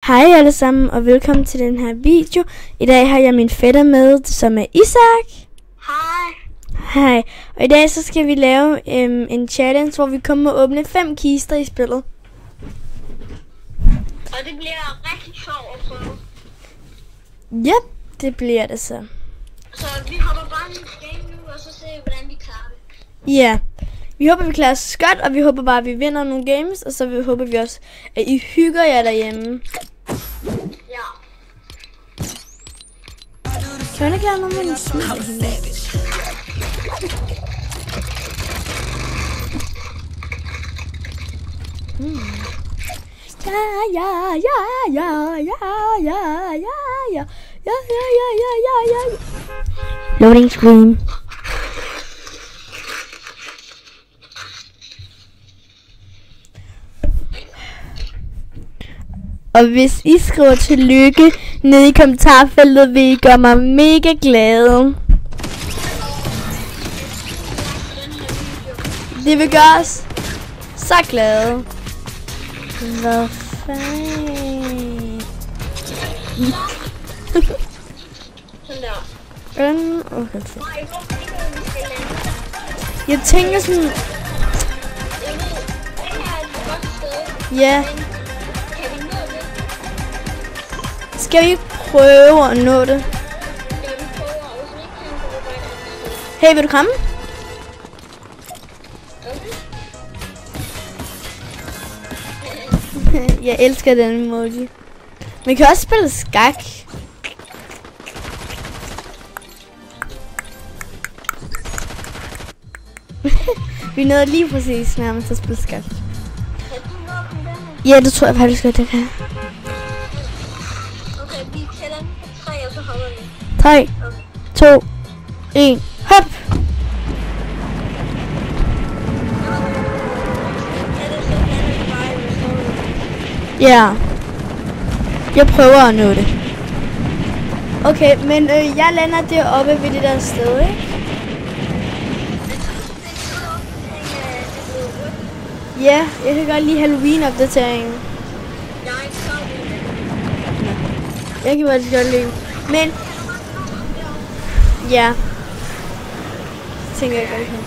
Hej alle sammen og velkommen til den her video. I dag har jeg min fætter med, som er Isak. Hej. Hej. Og i dag så skal vi lave en challenge, hvor vi kommer og åbne 5 kister i spillet. Og det bliver rigtig sjovt at prøve. Ja, det bliver det så. Så vi hopper bare ind i game nu, og så ser vi, hvordan vi klarer det. Ja, vi håber vi klarer os godt, og vi håber bare at vi vinder nogle games. Og så håber vi også at I hygger jer derhjemme. Ja. Kan man ikke lade noget med en smil? Ja. Loading screen. Og hvis I skriver tillykke nede i kommentarfeltet, vil I gøre mig mega glade. Det vil gøre os så glade. Hvad fanden? Sådan der. Okay. Jeg tænker sådan... Jeg ved, det her er et godt sted. Ja. Kan vi nå det? Skal vi prøve at nå det? Ja, vi prøver, og hvis vi ikke kan, så vil vi bare et andet sted. Hey, vil du komme? Okay. Jeg elsker den emoji. Vi kan også spille skak. Vi nåede lige præcis nærmest at spille skak. Kan du nå den der? Ja, det tror jeg faktisk godt, jeg kan. Okay, vi tæller den på 3, og så hopper vi. 3, 2, 1, hop! Ja. Jeg prøver at nå det. Okay, men jeg lander deroppe ved det der sted, ikke? Ja, jeg kan godt lide Halloween-opdateringen. Jeg kan faktisk godt lide. Men... Ja. Tænker jeg godt her.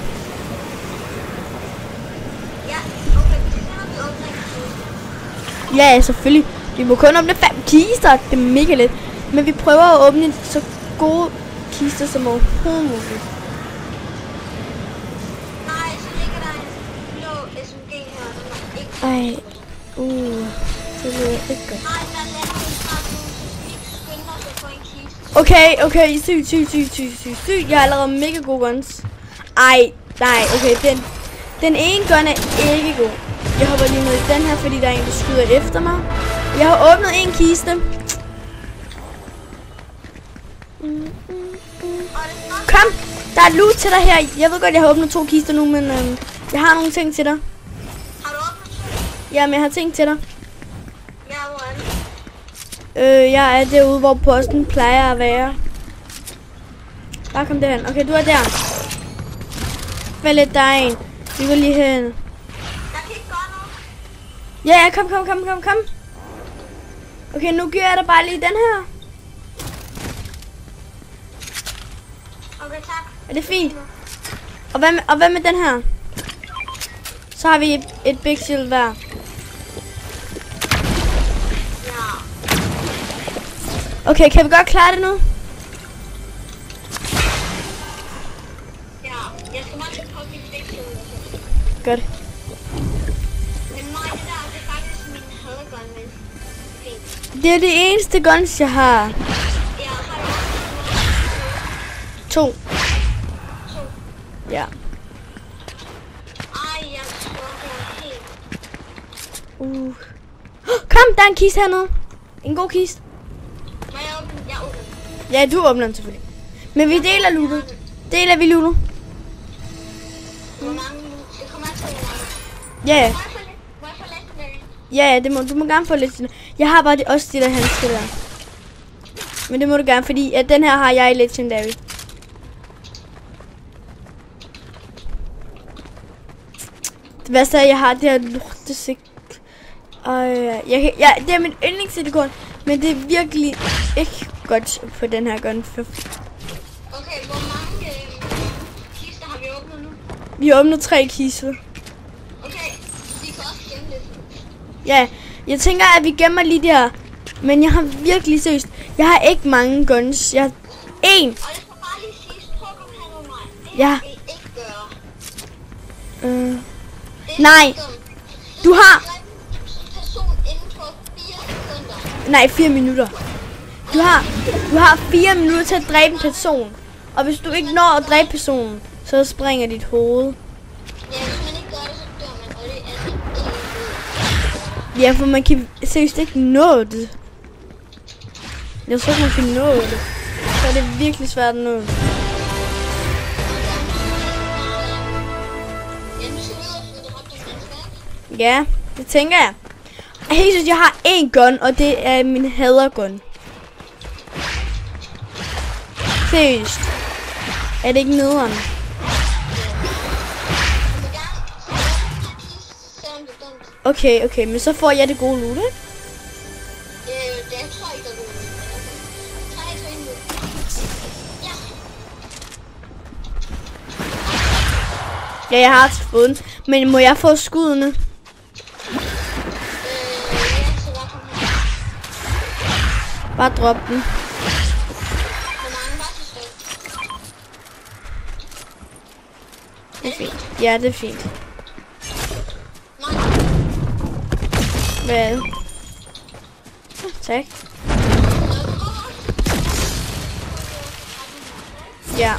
Ja, selvfølgelig. Vi må kun åbne 5 kister. Det er mega let. Men vi prøver at åbne så gode kister som overhovedet muligt. Nej, så ligger der en blå SMG her, den er ikke... Det lyder ikke godt. Nej, der lander en snart nu, så vi skynder os at få en kiste. Okay, syg. Jeg har allerede mega gode guns. Nej, okay, den ene gun er ikke god. Jeg hopper lige ned i den her, fordi der er en, der skyder efter mig. Jeg har åbnet en kiste. Kom, der er loot til dig her. Jeg ved godt, jeg har åbnet 2 kister nu, men jeg har nogle ting til dig. Har du åbnet? Jamen, jeg har ting til dig. Ja, hvor er det? Jeg er derude, hvor posten plejer at være. Bare kom derhen. Okay, du er der. Vent lidt, der er en. Vi går lige hen. Jeg kan ikke gøre noget. Ja, kom. Okay, nu gør jeg da bare lige den her. Okay, tak. Er det fint? Og hvad med den her? Så har vi et big shield hver. Ja. Okay, kan vi godt klare det nu? Ja, jeg skal meget på mit vægthed. Godt. Men nej, det der, det er faktisk min hadegun, men fint. Det er det eneste guns, jeg har. Ja, har du 2. 2? Ja. Ej, jeg slukker helt. Kom, der er en kiste hernede. En god kiste. Må jeg åbne den? Jeg åbner den. Ja, du åbner den selvfølgelig. Men vi deler lootet. Deler vi lootet? Hvor mange? Det kommer an til, hvor mange. Ja. Må jeg få legendary? Ja, du må gerne få lidt. Jeg har bare også de der handsker der. Men det må du gerne, fordi at den her har jeg i legendary. Det værste er, at jeg har det her lortesigt. Og det er min yndlingssilikon, men det er virkelig ikke godt på den her gun. Okay, hvor mange kister har vi åbnet nu? Vi har åbnet 3 kister. Okay, vi kan også gemme lidt. Ja, jeg tænker, at vi gemmer lige der. Men jeg har virkelig seriøst. Jeg har ikke mange guns. Jeg har 1. Og det skal bare lige sige, så tror du kan have mig. Det Ja. skal I ikke gøre. Det er Nej. dumt. Du har... Person inden for 4 sekunder. Nej, 4 minutter. Du har 4 minutter til at dræbe en person. Og hvis du ikke når at dræbe personen, så springer dit hoved. Ja, hvis man ikke gør det, så dør man. Og det er altså ikke. Ja, for man kan seriøst ikke nå det. Jeg tror ikke, man kan nå det. Så er det virkelig svært at nå. Ja, nu skal vi ud og få dræbt de mennesker. Ja, det tænker jeg. Helt seriøst, jeg har 1 gun, og det er min hadergun. Seriøst. Er det ikke nederen? Jeg vil gerne have kiss, selvom det er dumt. Okay, men så får jeg det gode loot, ikke? Det tror jeg ikke, der er dumt. 3, 2, 1. Ja. Ja, jeg har fået den. Men må jeg få skuddene? Ja, så der kommer her. Bare drop den. Hvor mange var det stød? Det er fint. Ja, det er fint. Nej. Hvad? Tak. Ja.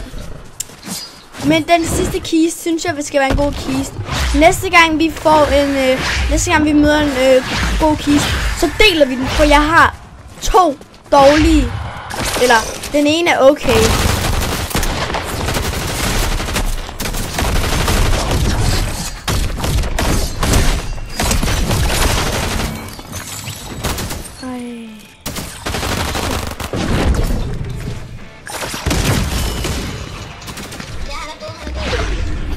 Men den sidste kiste, synes jeg, skal være en god kiste. Næste gang vi får en, næste gang vi møder en god kiste, så deler vi den, for jeg har 2 dårlige. Eller, den ene er okay.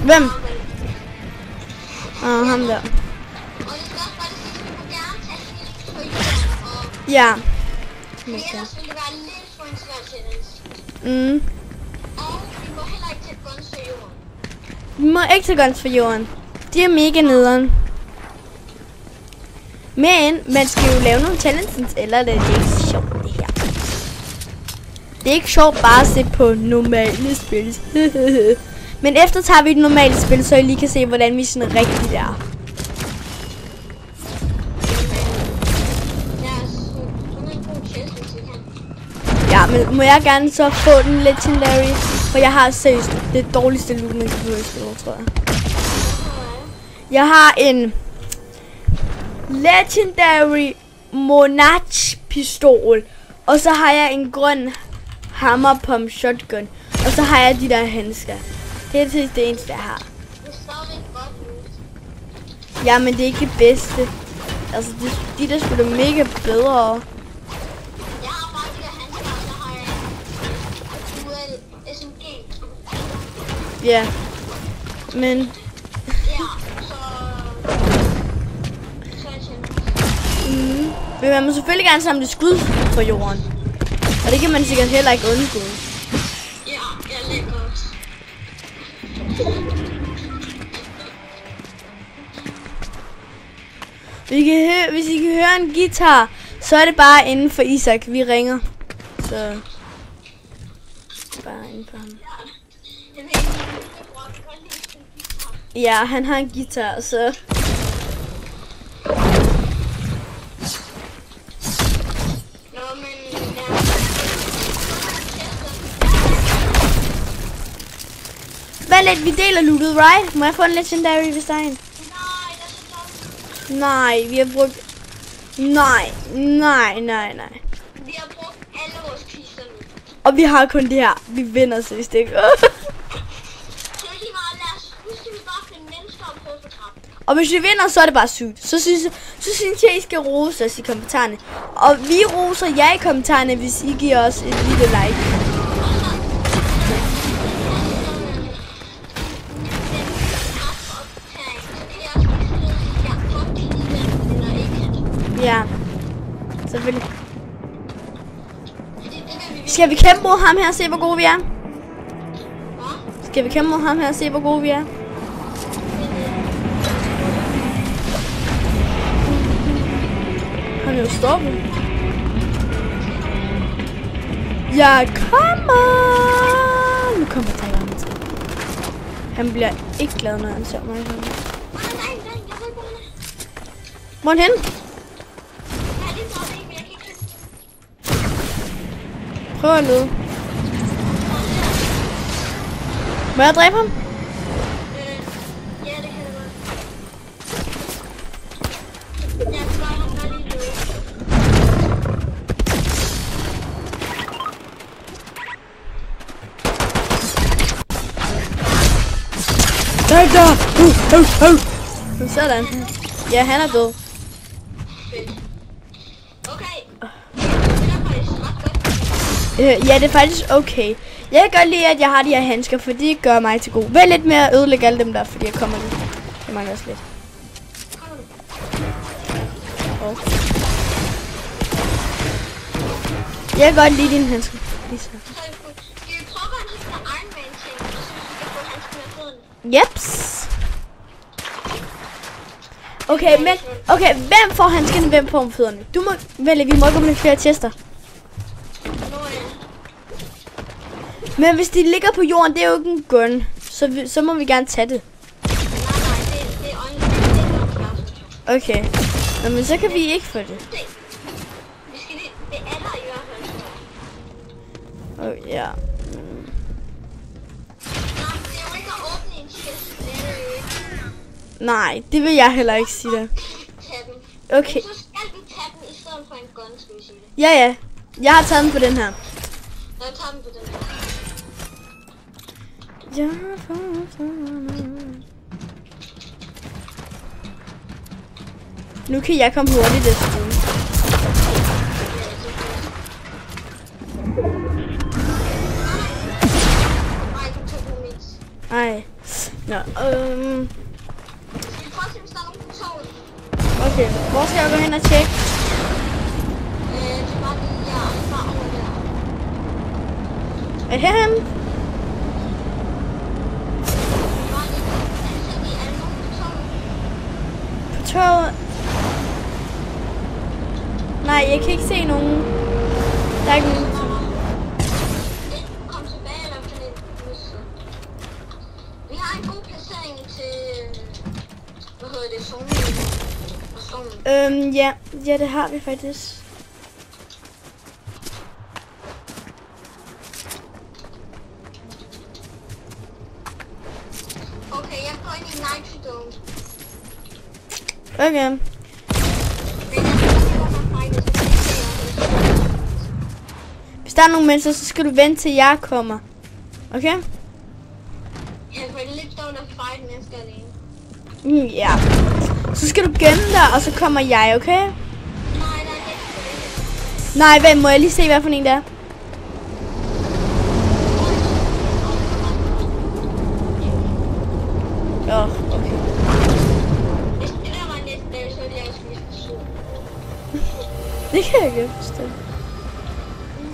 Hvem? Ham der. Og det skal også bare sige, at du må gerne tage helt på jorden. Ja. Ellers vil det være lidt for en svær challenge. Og vi må heller ikke tage guns til jorden. Vi må ikke tage guns for jorden. De er mega nederen. Men man skal jo lave nogle challenges, eller det er ikke sjovt det her. Det er ikke sjovt bare at se på normale spil. Men efter tager vi et normalt spil, så I lige kan se, hvordan vi sådan rigtigt er. Ja, men må jeg gerne så få den legendary? For jeg har seriøst det dårligste loot, man kan få i spillet, tror jeg. Jeg har en legendary Monarch pistol. Og så har jeg en grøn hammer pump shotgun. Og så har jeg de der handsker. Det er det eneste, jeg har. Ja, men det er ikke det bedste. Altså, de der skulle da mega bedre. Jeg har bare de der handsker, og så har jeg en dual SMG. Ja. Men... Ja, så er det Men man må selvfølgelig gerne samle skud på jorden. Og det kan man sikkert heller ikke undgå. Ja, jeg lægger også. Hvis I kan høre en guitar, så er det bare inden for Isak. Vi ringer. Så... Bare inden for ham. Jeg ved ikke, om jeg bruger det. Ja, han har en guitar, så... Hvad lidt, vi deler lootet, right? Må jeg få en legendary, hvis der er en? Nej, det er så dumt. Nej, vi har brugt... Nej. Vi har brugt alle vores kister nu. Og vi har kun det her. Vi vinder seriøst ikke. Så er det lige meget, lad os. Nu skal vi bare finde mennesker og prøve at trappe. Og hvis vi vinder, så er det bare sygt. Så synes jeg, I skal rose os i kommentarerne. Og vi roser jer i kommentarerne, hvis I giver os et lille like. Skal vi kæmpe mod ham her og se, hvor gode vi er? Hvad? Skal vi kæmpe mod ham her og se, hvor gode vi er? Han er jo stoppet. Jeg kommer! Nu kommer Taiwan til. Han bliver ikke glad, når han ser mig. Nej, jeg ved hvor han er. Hvor er han henne? Jeg er lige så men jeg kan ikke finde. Prøv at lede. Må jeg dræbe ham? Ja, det kan det godt. Jeg skal bare lige løbe. Sådan. Ja, han er død. Fedt. Okay. Det er faktisk ret godt. Ja, det er faktisk okay. Jeg kan godt lide, at jeg har de her handsker, for de gør mig til god. Vælg lidt mere at ødelægge alle dem der, fordi jeg kommer lidt. Det mangler også lidt. Oh. Jeg kan godt lide dine handsker. Lige så. Så skal vi prøve at hente Iron Man ting, og så vi kan få handsken af foden. Jeps. Okay, men okay, hvem får handsken, hvem får fødderne? Du må vælge, vi må ikke åbne flere tester. Men hvis de ligger på jorden, det er jo ikke en gun, så må vi gerne tage det. Nej, det er øjnene. Okay. Nå, men så kan vi ikke få det. Vi skal lige, det er der i hvert fald. Oh, ja. Nej, det er jo ikke at åbne en chest, det er det jo ikke. Nej, det vil jeg heller ikke sige dig. Tag den. Okay. Men så skal vi tage den i stedet for en gun, skal vi sige det. Ja, ja. Jeg har taget den på den her. Jeg tager den på den her. Ja, nu kan jeg komme hurtigt efter den. Nej, du tog på mit. Ej. Nå, Skal vi prøve at se, hvis der er nogen på toget? okay. Hvor skal jeg gå hen og tjekke? Det var lige her, bare over der. Er det herhenne? På toget? Nej, jeg kan ikke se nogen. Der er ikke nogen. Kom tilbage eller på den udside. Vi har en god placering til, hvad hedder det, zonen. Ja, det har vi faktisk. Okay, jeg går ind i Nitrodome. Okay. Men jeg skal hvor man fighter, så kan jeg se, Hvis der er nogen mennesker, så skal du vente til jeg kommer. Okay? ja, for det er lidt dårligt at fight mennesker alene. Ja. Så skal du gemme dig, og så kommer jeg, okay? Nej, der er ikke. Nej, hvem? Må jeg lige se, hvad for en det er? Okay. Hvis det der var næste dag, så ville jeg også blive sur. Det kan jeg ikke forstå.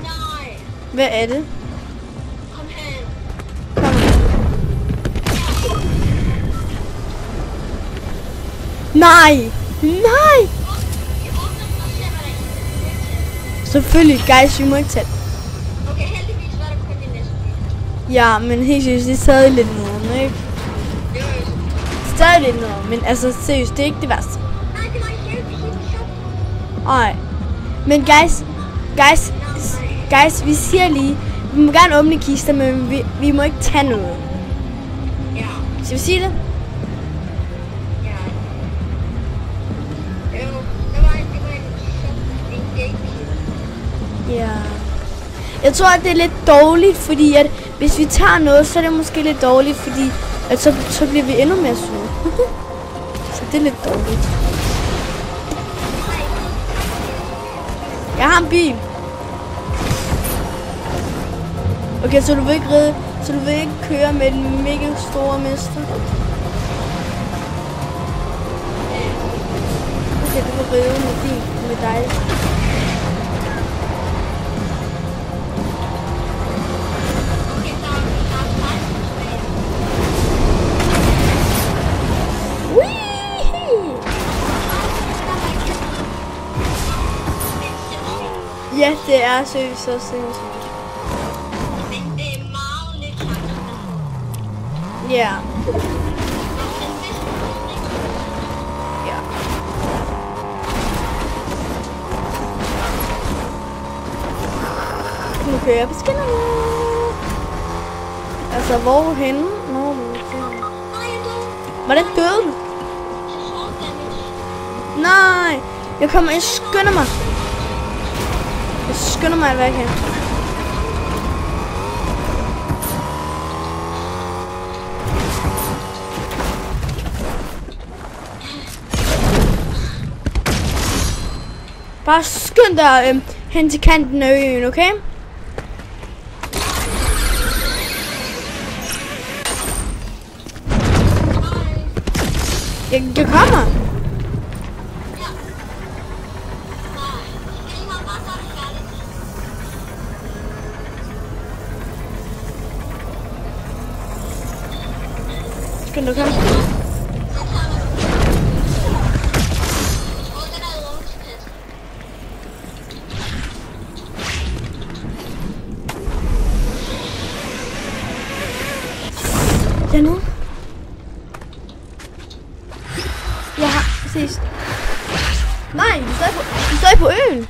Nej, Hvad er det? kom hen. Kom. Nej! Nej! Vi åbner den og ser, hvad der er. Selvfølgelig, guys, vi må ikke tage det. Okay, heldigvis var der kun det næste bil. Ja, men helt seriøst, det er stadig lidt noget, ikke? Det var jo så. Stadig lidt noget, men altså seriøst, det er ikke det værste. Nej, det var ikke helt sjovt. Nej. Men guys, vi siger lige, vi må gerne åbne kister, men vi må ikke tage noget. Ja, Skal vi sige det? ja. Jo, det var en gate. Ja. Jeg tror, at det er lidt dårligt, fordi at hvis vi tager noget, så er det måske lidt dårligt, fordi at så bliver vi endnu mere sure. Så det er lidt dårligt. Jeg har en bil. Okay, så du vil ikke køre med den mega store mester? Okay, du vil rive med dig. Ja, det er seriøst så sindssygt. Men det er meget lidt chance, man får. Ja. Den bedste mulighed. Ja. Nu kører jeg på skinnerne. Altså, hvorhenne? Nå, Nej, jeg døde. hvordan døde du? Fall damage. Nej, jeg skynder mig. Jeg skynder mig, hvad jeg kan. Bare skynd dig hen til kanten af øen, okay? Jeg kommer. Ja. Nej. Jeg har bare godt færdigt. Skynd dig, kom. Ja, nu. Jeg har præcis. Nej, du står på øen.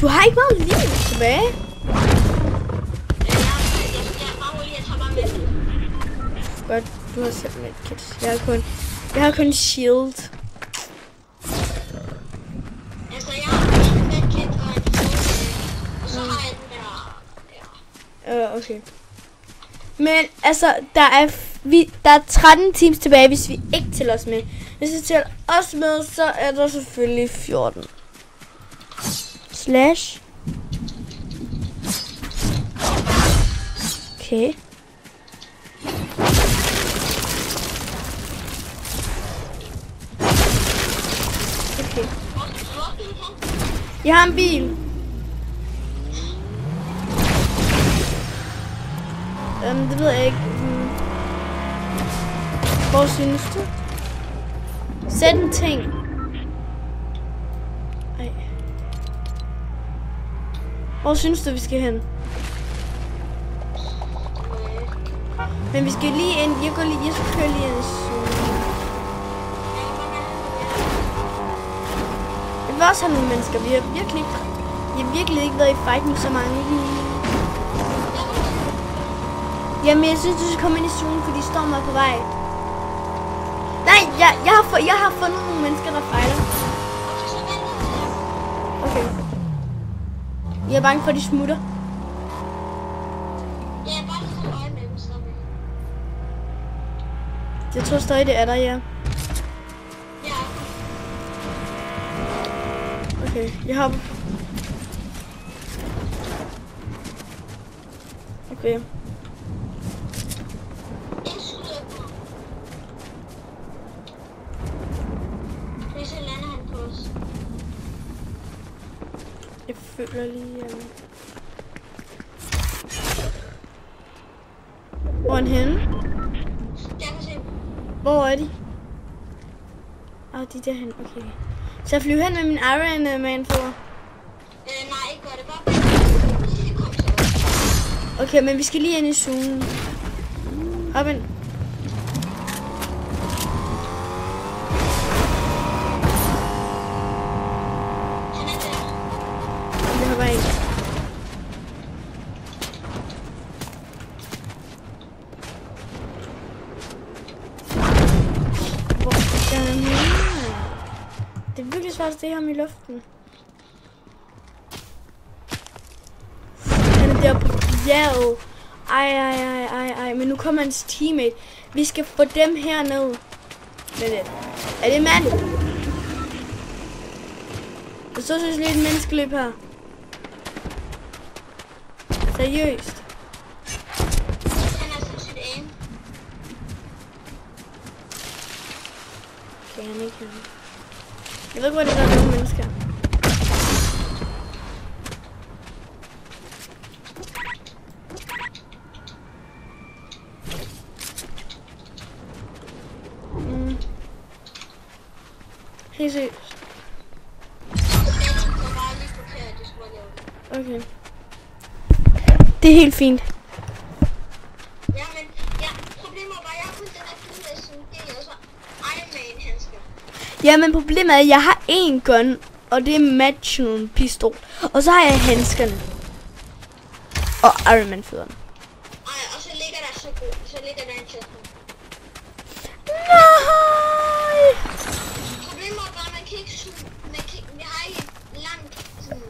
Du har ikke meget liv tilbage. Godt, du har selv medkit. Jeg har kun shield. Altså, jeg har en medkit og en shield. Og så har jeg den der. Okay. Men altså, der er 13 teams tilbage, hvis vi ikke tæller os med. Hvis vi tæller os med, så er der selvfølgelig 14. Slash. Okay. Okay. Jeg har en bil. Det ved jeg ikke. Hvor synes du? Sæt en ting. Ej. Hvor synes du, vi skal hen? Men vi skal lige ind. Jeg skal køre lige ind. Vi vil også have nogle mennesker. Vi har virkelig ikke været i fight med så mange. Jamen, jeg synes, du skal komme ind i zonen, fordi Storm er på vej. Nej, jeg har fundet nogle mennesker, der fejler. Okay. Jeg er bange for, at de smutter. Ja, bare lige så øje med dem, så. Jeg tror stadig, det er der, ja. Ja. Okay, jeg har... Okay. Jeg føler lige... Hvor er han henne? Jeg kan se. Hvor er de? De er derhen. Okay. Så jeg flyver hen med min Iron Man for. Nej, ikke gør det bare. Okay, men vi skal lige ind i zonen. Hop ind. Det hopper ikke. Hvor er den her? Det er virkelig svært at se ham i luften. Han er der på bjerget. Ej. Men nu kommer hans teammate. Vi skal få dem herned. Vent lidt. Er det mand? Der så synes lige et menneskeløb her. Seriøst. Han er sådan set en. Okay, han er ikke her. Jeg ved ikke, hvor det er nogle mennesker. Helt seriøst. Okay. Det er helt fint. Ja, men ja, problemet var, at jeg har kun den her kniv, som det er så Iron Man handsker. Ja, men problemet er, at jeg har en gun, og det er Magnum pistol. Og så har jeg handskerne. Og Iron Man fødderne. Ej, og så ligger der så ligger der en shotgun. Nej! Problemet er bare, at man kan ikke zoome. Jeg har ikke langt sådan,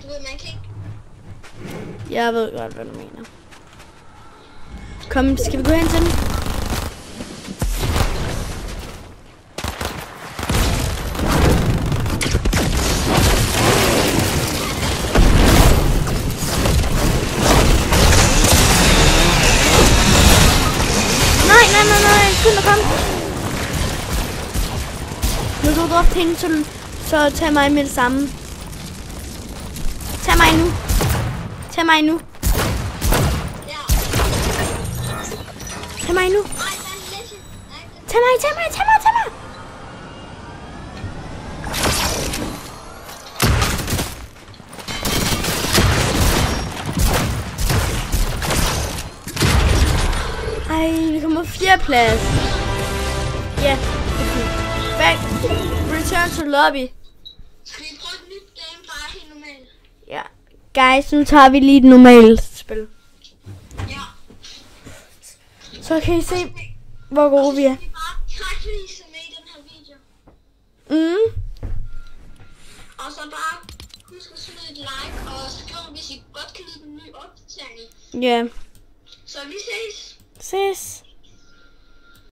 du ved, man kan ikke. Jeg ved godt, hvad du mener. Kom, skal vi gå hen til den? Nej, skynd dig, kom. Nu kan du dropte hende, så tag mig med det samme. Tag mig nu. Tag mig nu. Ja. Tag mig nu. Ej, der er lidt. Tag mig. Ej, vi kommer på 4. plads. Ja, det er fint. Back. Return to lobby. Skal vi prøve et nyt game, bare helt normalt? Ja. Guys, nu tager vi lige et normalt spil. Ja. Så kan I se, hvor gode vi er. Vi bare trækvise med i den her video. Og så bare husk at smide et like og skriv, hvis I godt kan lide den nye opdatering. Ja. Så vi ses. Ses.